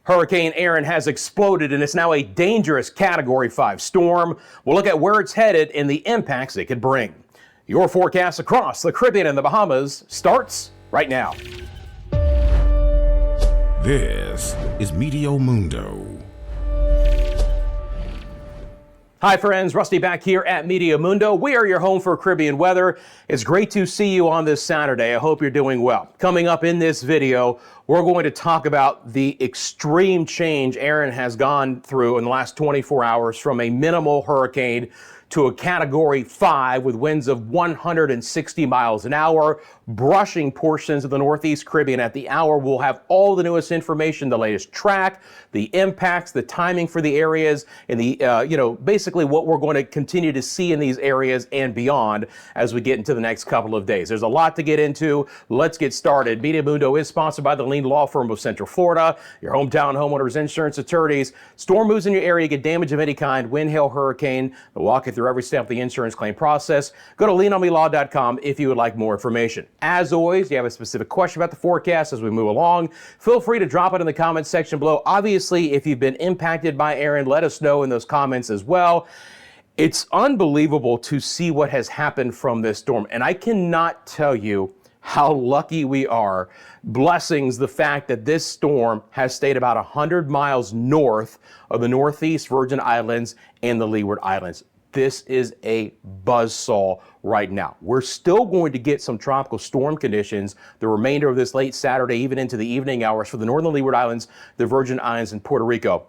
Hurricane Erin has exploded and is now a dangerous Category 5 storm. We'll look at where it's headed and the impacts it could bring. Your forecast across the Caribbean and the Bahamas starts right now. This is Meteo Mundo. Hi friends, Rusty back here at Meteo Mundo. We are your home for Caribbean weather. It's great to see you on this Saturday. I hope you're doing well. Coming up in this video, we're going to talk about the extreme change Erin has gone through in the last 24 hours from a minimal hurricane to a Category 5 with winds of 160 miles an hour, brushing portions of the Northeast Caribbean at the hour. We'll have all the newest information, the latest track, the impacts, the timing for the areas, and the, basically what we're going to continue to see in these areas and beyond as we get into the next couple of days. There's a lot to get into. Let's get started. Meteo Mundo is sponsored by the Lean Law Firm of Central Florida, your hometown homeowners insurance attorneys. Storm moves in your area, get damage of any kind, wind, hail, hurricane. They'll walk you through every step of the insurance claim process. Go to leanonmelaw.com if you would like more information. As always, you have a specific question about the forecast as we move along, feel free to drop it in the comments section below. Obviously, if you've been impacted by Erin, let us know in those comments as well. It's unbelievable to see what has happened from this storm, and I cannot tell you how lucky we are. Blessings the fact that this storm has stayed about 100 miles north of the Northeast Virgin Islands and the Leeward Islands. This is a buzzsaw right now. We're still going to get some tropical storm conditions the remainder of this late Saturday, even into the evening hours for the northern Leeward Islands, the Virgin Islands, and Puerto Rico.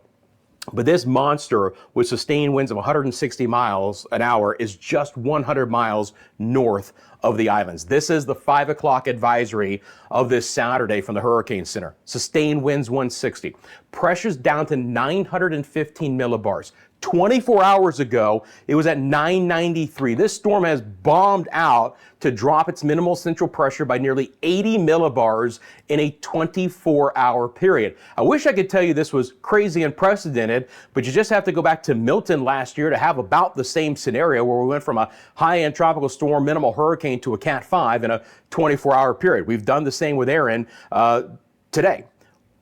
But this monster with sustained winds of 160 miles an hour is just 100 miles north of the islands. This is the 5 o'clock advisory of this Saturday from the Hurricane Center. Sustained winds 160. Pressure's down to 915 millibars. 24 hours ago, it was at 993. This storm has bombed out to drop its minimal central pressure by nearly 80 millibars in a 24-hour period. I wish I could tell you this was crazy unprecedented, but you just have to go back to Milton last year to have about the same scenario where we went from a high-end tropical storm, minimal hurricane to a Cat 5 in a 24-hour period. We've done the same with Erin today.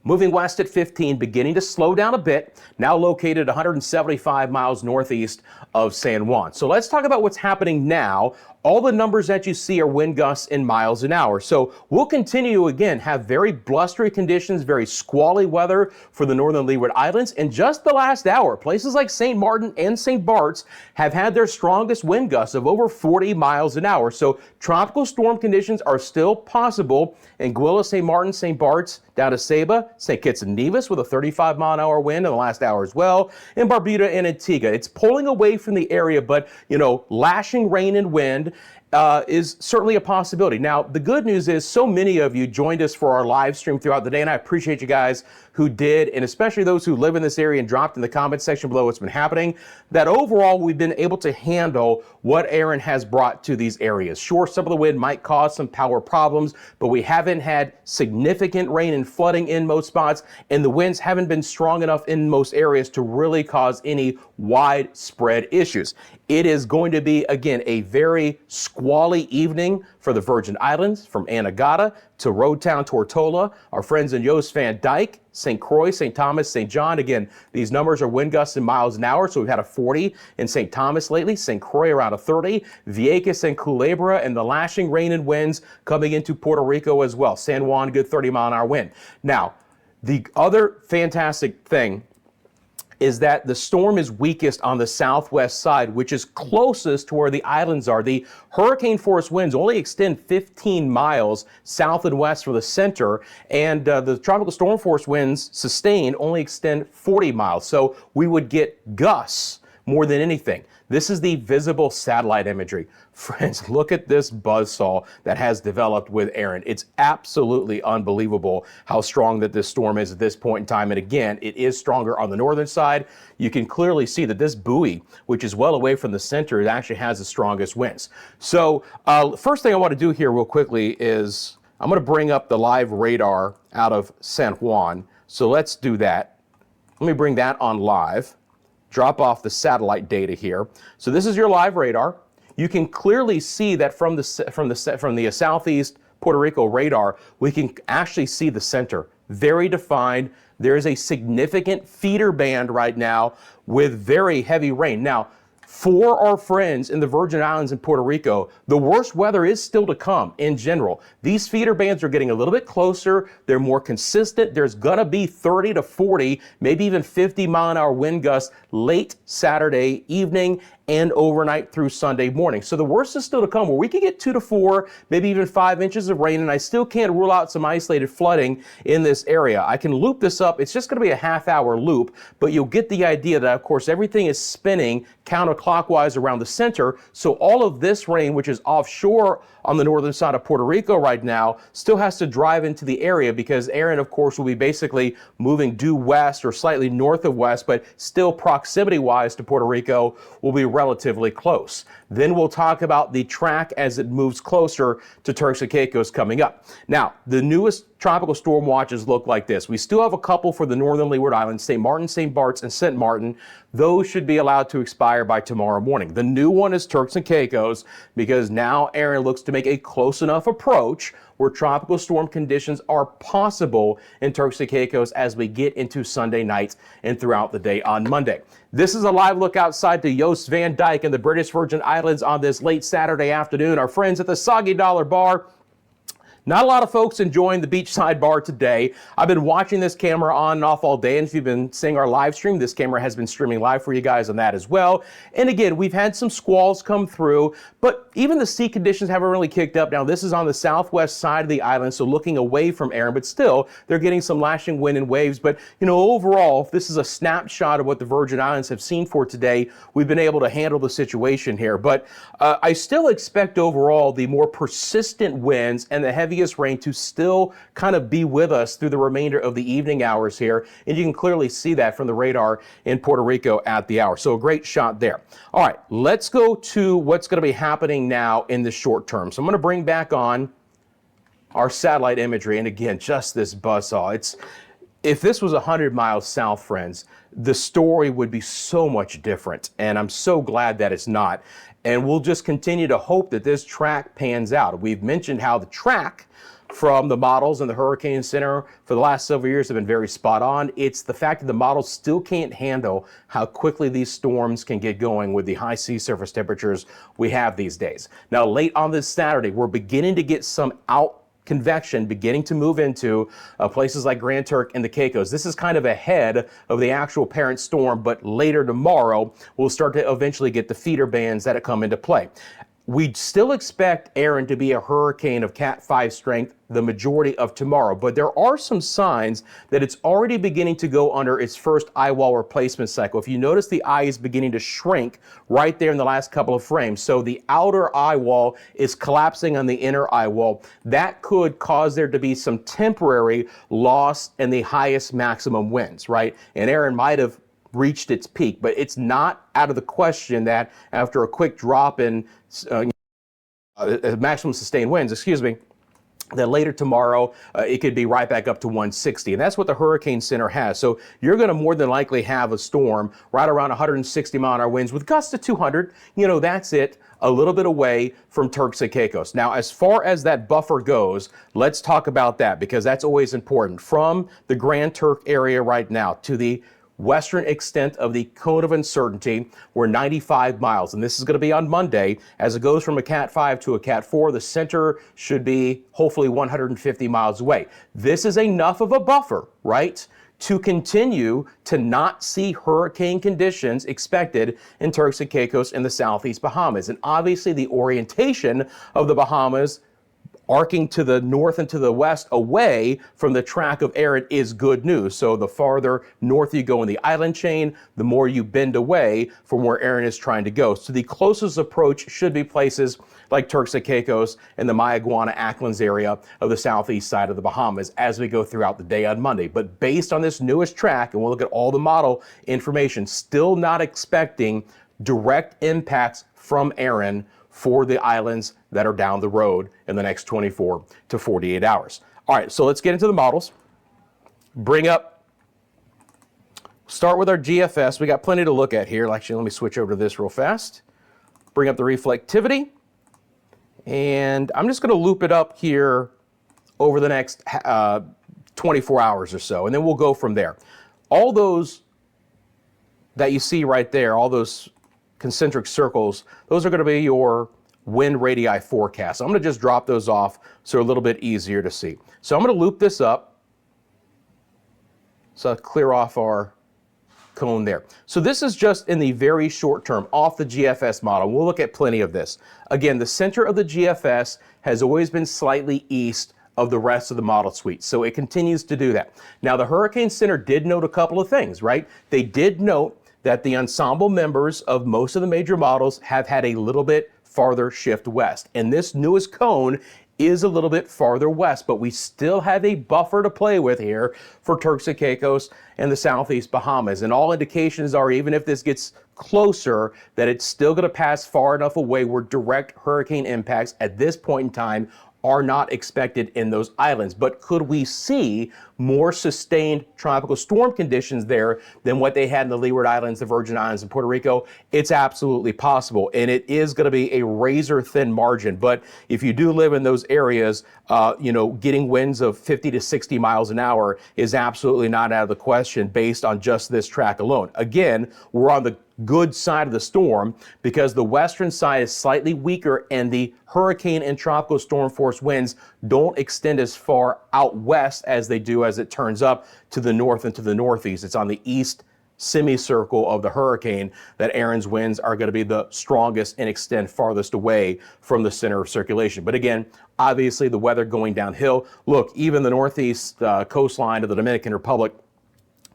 Moving west at 15, beginning to slow down a bit, now located 175 miles northeast of San Juan. So let's talk about what's happening now. All the numbers that you see are wind gusts in miles an hour. So we'll continue to, again, have very blustery conditions, very squally weather for the northern Leeward Islands. In just the last hour, places like St. Martin and St. Bart's have had their strongest wind gusts of over 40 miles an hour. So tropical storm conditions are still possible in Anguilla, St. Martin, St. Bart's, down to Saba, St. Kitts and Nevis with a 35-mile-an-hour wind in the last hour as well, and Barbuda and Antigua. It's pulling away from the area, but, lashing rain and wind is certainly a possibility. Now, the good news is so many of you joined us for our live stream throughout the day, and I appreciate you guys who did, and especially those who live in this area and dropped in the comment section below what's been happening, that overall we've been able to handle what Erin has brought to these areas. Sure, some of the wind might cause some power problems, but we haven't had significant rain and flooding in most spots, and the winds haven't been strong enough in most areas to really cause any widespread issues. It is going to be, again, a very squally evening for the Virgin Islands, from Anegada to Road Town, Tortola, our friends in Yost Van Dyke, St. Croix, St. Thomas, St. John. Again, these numbers are wind gusts in miles an hour, so we've had a 40 in St. Thomas lately, St. Croix around a 30, Vieques and Culebra, and the lashing rain and winds coming into Puerto Rico as well. San Juan, good 30-mile-an-hour wind. Now, the other fantastic thing is that the storm is weakest on the southwest side, which is closest to where the islands are. The hurricane force winds only extend 15 miles south and west from the center, and the tropical storm force winds sustained only extend 40 miles. So we would get gusts more than anything. This is the visible satellite imagery. Friends, look at this buzzsaw that has developed with Erin. It's absolutely unbelievable how strong that this storm is at this point in time. And again, it is stronger on the northern side. You can clearly see that this buoy, which is well away from the center, it actually has the strongest winds. So first thing I want to do here real quickly is I'm going to bring up the live radar out of San Juan. So let's do that. Let me bring that on live. Drop off the satellite data here. So this is your live radar. You can clearly see that from the southeast Puerto Rico radar, we can actually see the center very defined. There is a significant feeder band right now with very heavy rain. Now, for our friends in the Virgin Islands and Puerto Rico, the worst weather is still to come in general. These feeder bands are getting a little bit closer. They're more consistent. There's going to be 30 to 40, maybe even 50-mile-an-hour wind gusts late Saturday evening and overnight through Sunday morning. So the worst is still to come, where we could get 2 to 4, maybe even 5 inches of rain, and I still can't rule out some isolated flooding in this area. I can loop this up. It's just going to be a half-hour loop, but you'll get the idea that, of course, everything is spinning counterclockwise around the center. So all of this rain, which is offshore on the northern side of Puerto Rico right now, still has to drive into the area, because Erin, of course, will be basically moving due west or slightly north of west, but still proximity-wise to Puerto Rico will be relatively close. Then we'll talk about the track as it moves closer to Turks and Caicos coming up. Now, the newest tropical storm watches look like this. We still have a couple for the northern Leeward Islands, St. Martin, St. Bart's, and St. Martin. Those should be allowed to expire by tomorrow morning. The new one is Turks and Caicos, because now Erin looks to make a close enough approach where tropical storm conditions are possible in Turks and Caicos as we get into Sunday night and throughout the day on Monday. This is a live look outside to Joost Van Dyke in the British Virgin Islands on this late Saturday afternoon. Our friends at the Soggy Dollar Bar. Not a lot of folks enjoying the beachside bar today. I've been watching this camera on and off all day, and if you've been seeing our live stream, this camera has been streaming live for you guys on that as well. And again, we've had some squalls come through, but even the sea conditions haven't really kicked up. Now, this is on the southwest side of the island, so looking away from Erin, but still, they're getting some lashing wind and waves. But, you know, overall, if this is a snapshot of what the Virgin Islands have seen for today, we've been able to handle the situation here. But I still expect overall the more persistent winds and the heaviest rain to still kind of be with us through the remainder of the evening hours here. And you can clearly see that from the radar in Puerto Rico at the hour. So a great shot there. All right, let's go to what's going to be happening now in the short term. So I'm going to bring back on our satellite imagery. And again, just this buzzsaw. If this was 100 miles south, friends, the story would be so much different. And I'm so glad that it's not. And we'll just continue to hope that this track pans out. We've mentioned how the track from the models and the Hurricane Center for the last several years have been very spot on. It's the fact that the models still can't handle how quickly these storms can get going with the high sea surface temperatures we have these days. Now, late on this Saturday, we're beginning to get some convection beginning to move into places like Grand Turk and the Caicos. This is kind of ahead of the actual parent storm, but later tomorrow, we'll start to eventually get the feeder bands that come into play. We still expect Erin to be a hurricane of Cat 5 strength the majority of tomorrow, but there are some signs that it's already beginning to go under its first eye wall replacement cycle. If you notice, the eye is beginning to shrink right there in the last couple of frames. So the outer eye wall is collapsing on the inner eye wall. That could cause there to be some temporary loss in the highest maximum winds, right? And Erin might have reached its peak, but it's not out of the question that after a quick drop in maximum sustained winds, that later tomorrow it could be right back up to 160. And that's what the Hurricane Center has. So you're going to more than likely have a storm right around 160 mile an hour winds with gusts to 200. You know, that's it, a little bit away from Turks and Caicos. Now, as far as that buffer goes, let's talk about that, because that's always important. From the Grand Turk area right now to the western extent of the cone of uncertainty, we're 95 miles, and this is going to be on Monday. As it goes from a Cat 5 to a Cat 4, the center should be hopefully 150 miles away. This is enough of a buffer, right, to continue to not see hurricane conditions expected in Turks and Caicos in the southeast Bahamas. And obviously the orientation of the Bahamas arcing to the north and to the west away from the track of Erin is good news. So the farther north you go in the island chain, the more you bend away from where Erin is trying to go. So the closest approach should be places like Turks and Caicos and the Mayaguana-Acklins area of the southeast side of the Bahamas as we go throughout the day on Monday. But based on this newest track, and we'll look at all the model information, still not expecting direct impacts from Erin for the islands that are down the road in the next 24 to 48 hours. All right, so let's get into the models. Start with our GFS. We got plenty to look at here. Actually, let me switch over to this real fast. Bring up the reflectivity. And I'm just going to loop it up here over the next 24 hours or so, and then we'll go from there. All those that you see right there, all those concentric circles, those are going to be your wind radii forecast. I'm going to just drop those off so they're a little bit easier to see. So I'm going to loop this up. So I'll clear off our cone there. So this is just in the very short term off the GFS model. We'll look at plenty of this. Again, the center of the GFS has always been slightly east of the rest of the model suite. So it continues to do that. Now the Hurricane Center did note a couple of things, right? They did note that the ensemble members of most of the major models have had a little bit farther shift west. And this newest cone is a little bit farther west, but we still have a buffer to play with here for Turks and Caicos and the southeast Bahamas. And all indications are, even if this gets closer, that it's still going to pass far enough away where direct hurricane impacts at this point in time are not expected in those islands. But could we see more sustained tropical storm conditions there than what they had in the Leeward Islands, the Virgin Islands, and Puerto Rico? It's absolutely possible, and it is going to be a razor thin margin. But if you do live in those areas, getting winds of 50 to 60 miles an hour is absolutely not out of the question based on just this track alone. Again, we're on the good side of the storm because the western side is slightly weaker and the hurricane and tropical storm force winds don't extend as far out west as they do as it turns up to the north and to the northeast. It's on the east semicircle of the hurricane that Erin's winds are going to be the strongest and extend farthest away from the center of circulation. But again, obviously the weather going downhill. Look, even the northeast coastline of the Dominican Republic,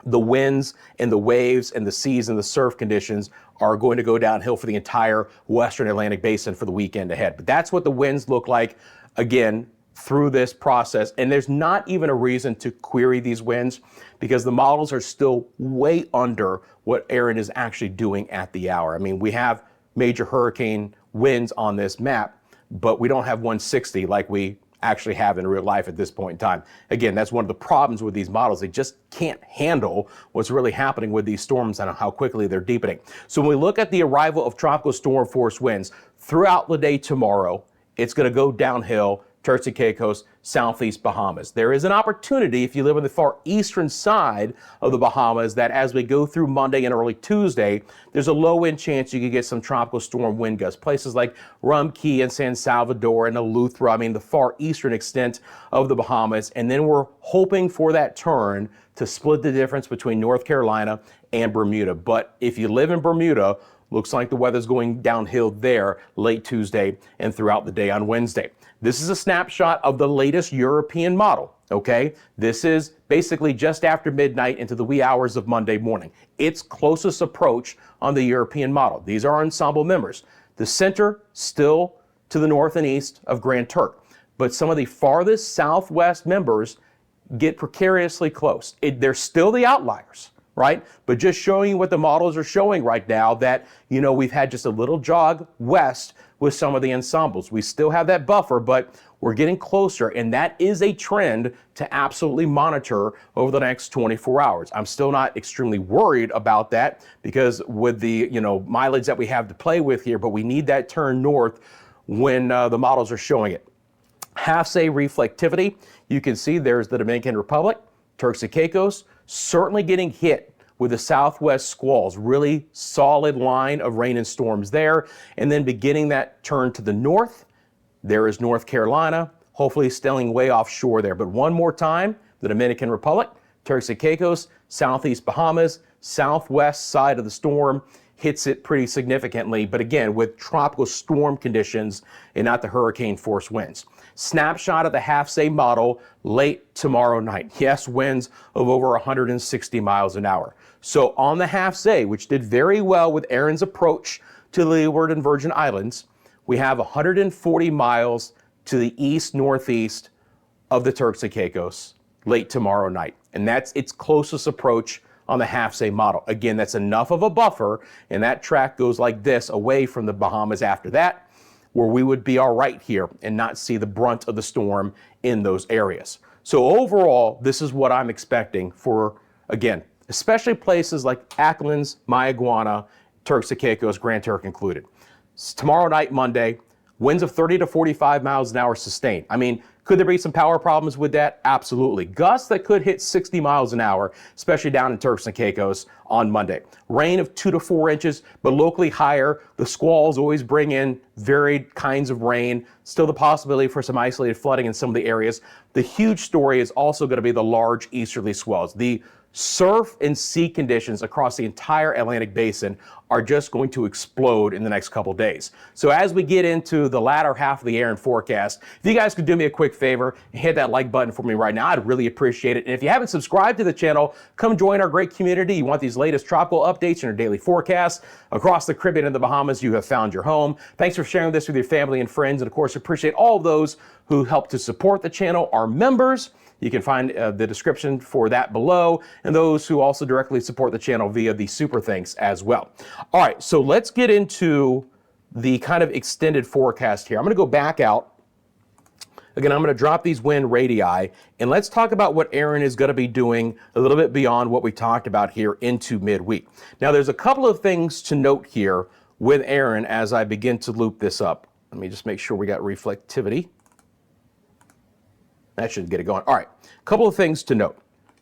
the winds and the waves and the seas and the surf conditions are going to go downhill for the entire Western Atlantic Basin for the weekend ahead. But that's what the winds look like, again, through this process. And there's not even a reason to query these winds because the models are still way under what Erin is actually doing at the hour. I mean, we have major hurricane winds on this map, but we don't have 160 like we actually have in real life at this point in time. Again, that's one of the problems with these models. They just can't handle what's really happening with these storms and how quickly they're deepening. So when we look at the arrival of tropical storm force winds throughout the day tomorrow, it's going to go downhill, Turks and Caicos, southeast Bahamas. There is an opportunity if you live on the far eastern side of the Bahamas that as we go through Monday and early Tuesday, there's a low-end chance you could get some tropical storm wind gusts. Places like Rum Cay and San Salvador and Eleuthera, I mean the far eastern extent of the Bahamas. And then we're hoping for that turn to split the difference between North Carolina and Bermuda. But if you live in Bermuda, looks like the weather's going downhill there late Tuesday and throughout the day on Wednesday. This is a snapshot of the latest European model, okay? This is basically just after midnight into the wee hours of Monday morning. Its closest approach on the European model. These are ensemble members. The center still to the north and east of Grand Turk, but some of the farthest southwest members get precariously close. They're still the outliers, right? But just showing you what the models are showing right now that, we've had just a little jog west with some of the ensembles. We still have that buffer, but we're getting closer, and that is a trend to absolutely monitor over the next 24 hours. I'm still not extremely worried about that because with the, mileage that we have to play with here, but we need that turn north when the models are showing it. Half-say reflectivity, you can see there's the Dominican Republic, Turks and Caicos, certainly getting hit with the southwest squalls, really solid line of rain and storms there. And then beginning that turn to the north, there is North Carolina, hopefully staying way offshore there. But one more time, the Dominican Republic, Turks and Caicos, southeast Bahamas, southwest side of the storm hits it pretty significantly, but again, with tropical storm conditions and not the hurricane force winds. Snapshot of the half-say model late tomorrow night. Yes, winds of over 160 miles an hour. So on the half-say, which did very well with Erin's approach to the Leeward and Virgin Islands, we have 140 miles to the east-northeast of the Turks and Caicos late tomorrow night. And that's its closest approach on the half-say model. Again, that's enough of a buffer, and that track goes like this away from the Bahamas after that, where we would be all right here and not see the brunt of the storm in those areas. So overall, this is what I'm expecting for, again, especially places like Acklins, Mayaguana, Turks and Caicos, Grand Turk included. Tomorrow night, Monday, winds of 30 to 45 miles an hour sustained. I mean, Could there be some power problems with that? Absolutely. Gusts that could hit 60 miles an hour, especially down in Turks and Caicos on Monday. Rain of 2 to 4 inches, but locally higher. The squalls always bring in varied kinds of rain. Still the possibility for some isolated flooding in some of the areas. The huge story is also going to be the large easterly swells. The surf and sea conditions across the entire Atlantic basin are just going to explode in the next couple days. So as we get into the latter half of the Erin forecast, if you guys could do me a quick favor and hit that like button for me right now, I'd really appreciate it. And if you haven't subscribed to the channel, come join our great community. You want these latest tropical updates and your daily forecasts across the Caribbean and the Bahamas, you have found your home. Thanks for sharing this with your family and friends. And of course, appreciate all of those who help to support the channel, our members. You can find the description for that below, and those who also directly support the channel via the super thanks as well. All right, so let's get into the kind of extended forecast here. I'm going to go back out. Again, I'm going to drop these wind radii, and let's talk about what Erin is going to be doing a little bit beyond what we talked about here into midweek. Now, there's a couple of things to note here with Erin as I begin to loop this up. Let me just make sure we got reflectivity. That should get it going. All right, a couple of things to note.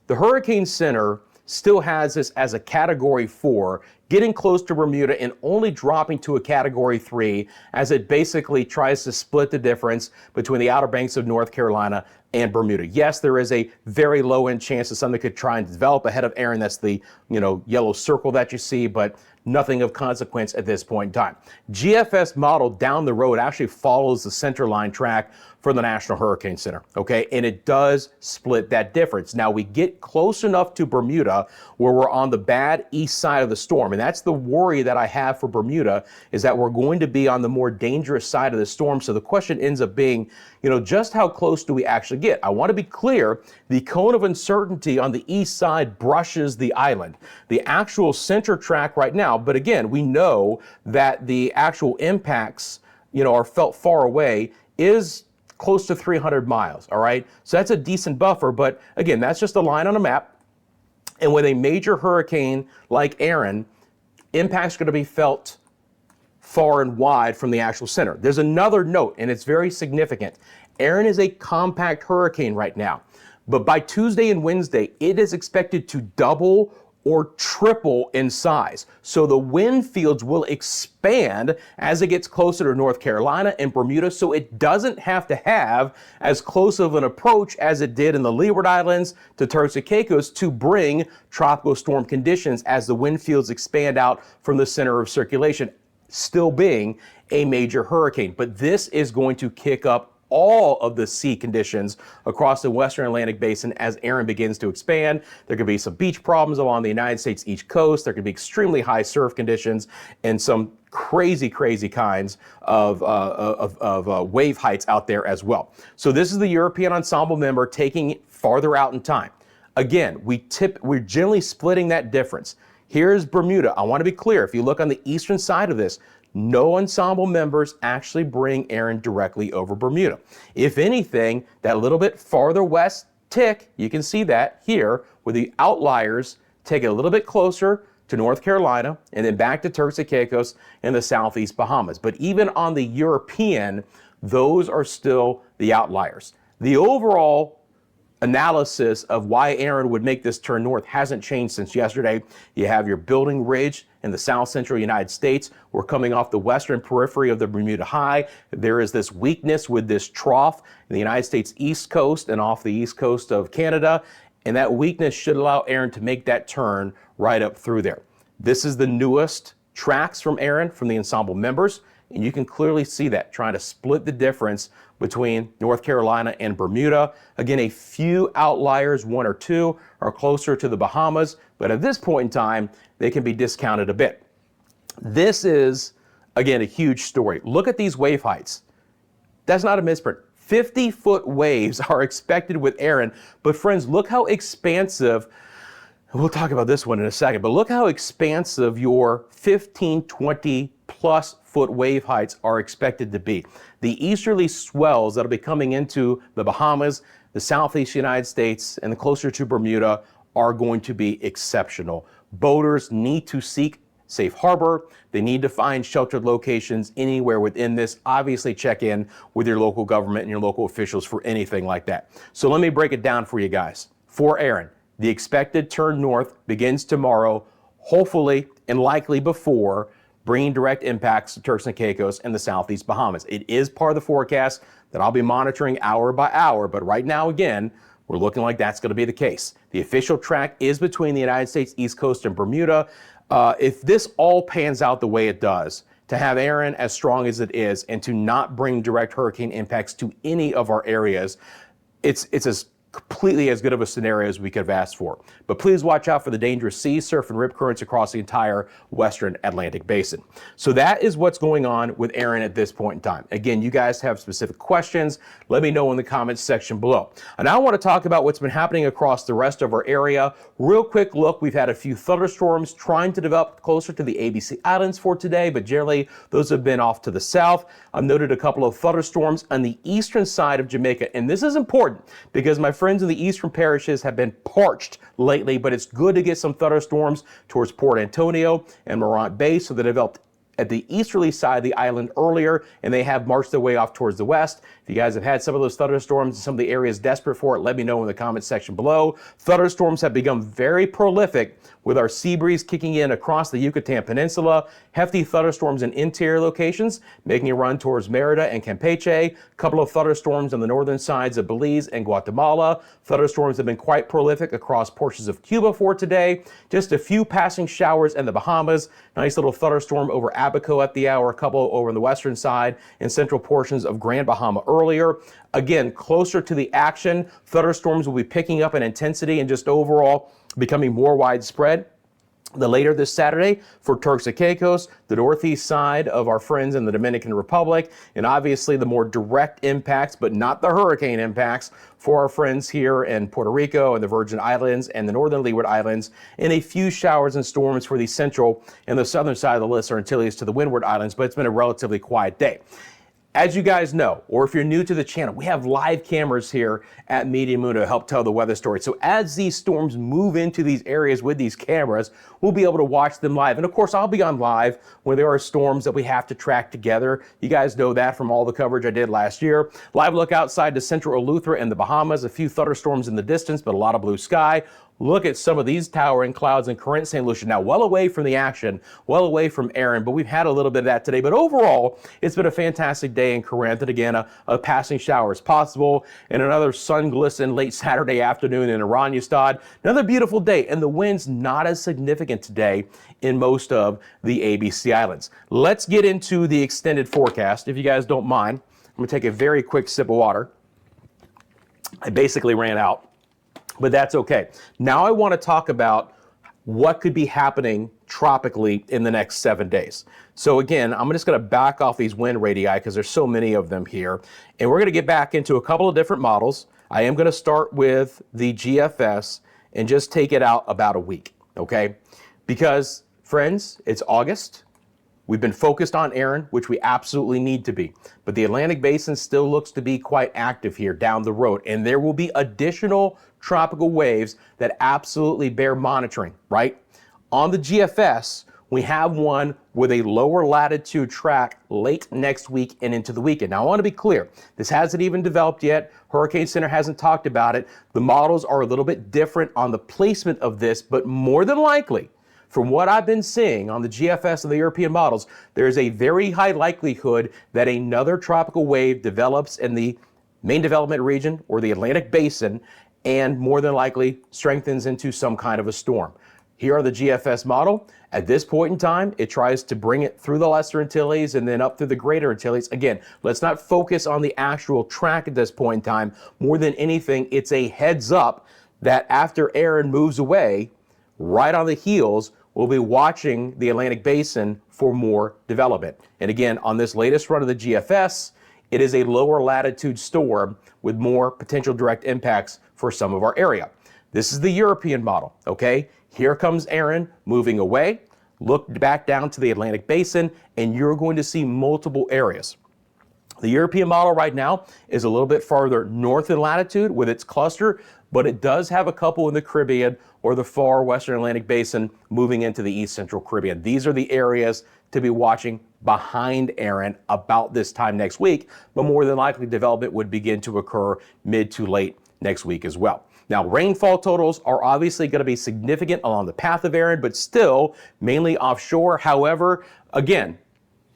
The Hurricane Center still has this as a Category 4, getting close to Bermuda and only dropping to a Category 3 as it basically tries to split the difference between the Outer Banks of North Carolina and Bermuda. Yes, there is a very low-end chance that something could try and develop ahead of Erin. That's the yellow circle that you see, but nothing of consequence at this point in time. GFS model down the road actually follows the center line track for the National Hurricane Center, okay? And it does split that difference. Now, we get close enough to Bermuda where we're on the bad east side of the storm, and that's the worry that I have for Bermuda, is that we're going to be on the more dangerous side of the storm. So the question ends up being, just how close do we actually get? I want to be clear, the cone of uncertainty on the east side brushes the island. The actual center track right now, but again, we know that the actual impacts, are felt far away, is close to 300 miles, all right? So that's a decent buffer, but again, that's just a line on a map. And with a major hurricane like Erin, impacts are going to be felt far and wide from the actual center. There's another note, and it's very significant. Erin is a compact hurricane right now, but by Tuesday and Wednesday, it is expected to double or triple in size. So the wind fields will expand as it gets closer to North Carolina and Bermuda, so it doesn't have to have as close of an approach as it did in the Leeward Islands to Turks and Caicos to bring tropical storm conditions as the wind fields expand out from the center of circulation, still being a major hurricane. But this is going to kick up all of the sea conditions across the Western Atlantic basin as Erin begins to expand. There could be some beach problems along the United States East Coast. There could be extremely high surf conditions and some crazy kinds of wave heights out there as well. So this is the European ensemble member taking it farther out in time. Again, we're generally splitting that difference. Here's Bermuda. I want to be clear. If you look on the eastern side of this, no ensemble members actually bring Erin directly over Bermuda. If anything, that little bit farther west tick, you can see that here, where the outliers take it a little bit closer to North Carolina and then back to Turks and Caicos and the southeast Bahamas. But even on the European, those are still the outliers. The overall analysis of why Erin would make this turn north hasn't changed since yesterday. You have your building ridge in the south central United States. We're coming off the western periphery of the Bermuda High. There is this weakness with this trough in the United States East Coast and off the east coast of Canada. And that weakness should allow Erin to make that turn right up through there. This is the newest tracks from Erin from the ensemble members. And you can clearly see that, trying to split the difference between North Carolina and Bermuda. Again, a few outliers, one or two, are closer to the Bahamas, but at this point in time, they can be discounted a bit. This is, again, a huge story. Look at these wave heights. That's not a misprint. 50-foot waves are expected with Erin, but friends, look how expansive, we'll talk about this one in a second, but look how expansive your 15, 20 plus foot wave heights are expected to be. The easterly swells that'll be coming into the Bahamas, the southeast United States, and closer to Bermuda are going to be exceptional. Boaters need to seek safe harbor. They need to find sheltered locations anywhere within this. Obviously, check in with your local government and your local officials for anything like that. So let me break it down for you guys. For Erin, the expected turn north begins tomorrow, hopefully and likely before, bringing direct impacts to Turks and Caicos and the southeast Bahamas. It is part of the forecast that I'll be monitoring hour by hour, but right now, again, we're looking like that's going to be the case. The official track is between the United States East Coast and Bermuda. If this all pans out the way it does, to have Erin as strong as it is and to not bring direct hurricane impacts to any of our areas, it's as completely as good of a scenario as we could have asked for. But please watch out for the dangerous sea, surf, and rip currents across the entire western Atlantic basin. So that is what's going on with Erin at this point in time. Again, you guys have specific questions, let me know in the comments section below. And now I want to talk about what's been happening across the rest of our area. Real quick look, we've had a few thunderstorms trying to develop closer to the ABC Islands for today, but generally those have been off to the south. I've noted a couple of thunderstorms on the eastern side of Jamaica, and this is important because my friends in the eastern parishes have been parched lately, but it's good to get some thunderstorms towards Port Antonio and Morant Bay, so they developed at the easterly side of the island earlier, and they have marched their way off towards the west. If you guys have had some of those thunderstorms in some of the areas desperate for it, let me know in the comments section below. Thunderstorms have become very prolific with our sea breeze kicking in across the Yucatan Peninsula. Hefty thunderstorms in interior locations, making a run towards Merida and Campeche. A couple of thunderstorms on the northern sides of Belize and Guatemala. Thunderstorms have been quite prolific across portions of Cuba for today. Just a few passing showers in the Bahamas. Nice little thunderstorm over Abaco at the hour, a couple over on the western side and central portions of Grand Bahama earlier. Again, closer to the action, thunderstorms will be picking up in intensity and just overall becoming more widespread. The later this Saturday for Turks and Caicos, the northeast side of our friends in the Dominican Republic, and obviously the more direct impacts, but not the hurricane impacts, for our friends here in Puerto Rico and the Virgin Islands and the Northern Leeward Islands, and a few showers and storms for the central and the southern side of the Lesser Antilles to the Windward Islands, but it's been a relatively quiet day. As you guys know, or if you're new to the channel, we have live cameras here at Meteo Mundo to help tell the weather story. So as these storms move into these areas with these cameras, we'll be able to watch them live. And of course, I'll be on live when there are storms that we have to track together. You guys know that from all the coverage I did last year. Live look outside to central Eleuthera and the Bahamas, a few thunderstorms in the distance, but a lot of blue sky. Look at some of these towering clouds in Corinth, St. Lucia. Now, well away from the action, well away from Erin, but we've had a little bit of that today. But overall, it's been a fantastic day in Corinth. And again, a passing shower is possible. And another sun-glistened late Saturday afternoon in Oranjestad. Another beautiful day. And the wind's not as significant today in most of the ABC Islands. Let's get into the extended forecast. If you guys don't mind, I'm going to take a very quick sip of water. I basically ran out, but that's okay. Now I want to talk about what could be happening tropically in the next 7 days. So again, I'm just going to back off these wind radii because there's so many of them here. And we're going to get back into a couple of different models. I am going to start with the GFS and just take it out about a week, okay? Because, friends, it's August. We've been focused on Erin, which we absolutely need to be. But the Atlantic Basin still looks to be quite active here down the road. And there will be additional tropical waves that absolutely bear monitoring, right? On the GFS, we have one with a lower latitude track late next week and into the weekend. Now, I want to be clear. This hasn't even developed yet. Hurricane Center hasn't talked about it. The models are a little bit different on the placement of this, but more than likely, from what I've been seeing on the GFS and the European models, there's a very high likelihood that another tropical wave develops in the main development region or the Atlantic Basin and more than likely strengthens into some kind of a storm. Here are the GFS model. At this point in time, it tries to bring it through the Lesser Antilles and then up through the Greater Antilles. Again, let's not focus on the actual track at this point in time. More than anything, it's a heads up that after Erin moves away, right on the heels, we'll be watching the Atlantic Basin for more development. And again, on this latest run of the GFS, it is a lower latitude storm with more potential direct impacts for some of our area. This is the European model, okay? Here comes Erin moving away. Look back down to the Atlantic Basin, and you're going to see multiple areas. The European model right now is a little bit farther north in latitude with its cluster, but it does have a couple in the Caribbean or the far western Atlantic basin moving into the east central Caribbean. These are the areas to be watching behind Erin about this time next week, but more than likely development would begin to occur mid to late next week as well. Now, rainfall totals are obviously going to be significant along the path of Erin, but still mainly offshore. However, again,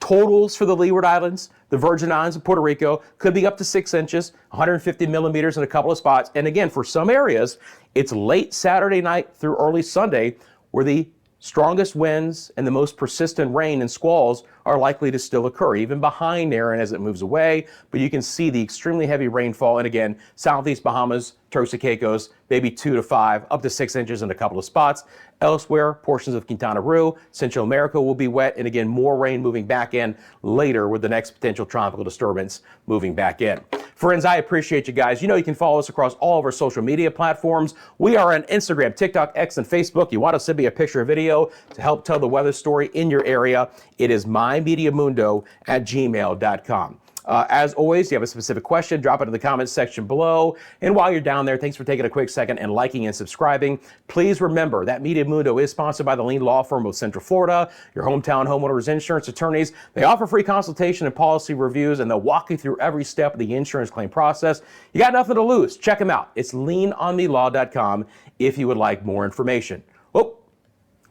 totals for the Leeward Islands, the Virgin Islands, and Puerto Rico could be up to 6 inches, 150 millimeters in a couple of spots. And again, for some areas, it's late Saturday night through early Sunday where the strongest winds and the most persistent rain and squalls are likely to still occur, even behind Erin as it moves away. But you can see the extremely heavy rainfall. And again, southeast Bahamas, Turks and Caicos, maybe 2 to 5, up to 6 inches in a couple of spots. Elsewhere, portions of Quintana Roo, Central America will be wet. And again, more rain moving back in later with the next potential tropical disturbance moving back in. Friends, I appreciate you guys. You know you can follow us across all of our social media platforms. We are on Instagram, TikTok, X, and Facebook. You want to send me a picture or video to help tell the weather story in your area. It is myMediaMundo@gmail.com. As always, you have a specific question, drop it in the comments section below. And while you're down there, thanks for taking a quick second and liking and subscribing. Please remember that Media Mundo is sponsored by the Lean Law Firm of Central Florida, your hometown homeowners insurance attorneys. They offer free consultation and policy reviews, and they'll walk you through every step of the insurance claim process. You got nothing to lose. Check them out. It's leanonmelaw.com if you would like more information. Oh,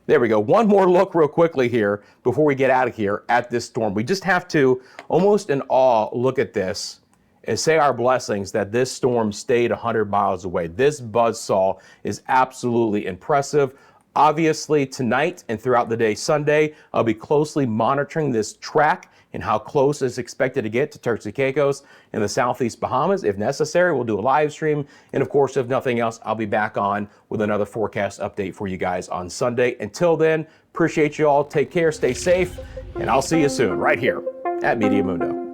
there we go. One more look real quickly here before we get out of here at this storm. We just have to, almost in awe, look at this and say our blessings that this storm stayed 100 miles away. This buzzsaw is absolutely impressive. Obviously, tonight and throughout the day Sunday, I'll be closely monitoring this track and how close it's expected to get to Turks and Caicos in the southeast Bahamas. If necessary, we'll do a live stream. And of course, if nothing else, I'll be back on with another forecast update for you guys on Sunday. Until then, appreciate you all. Take care, stay safe, and I'll see you soon right here at Media Mundo.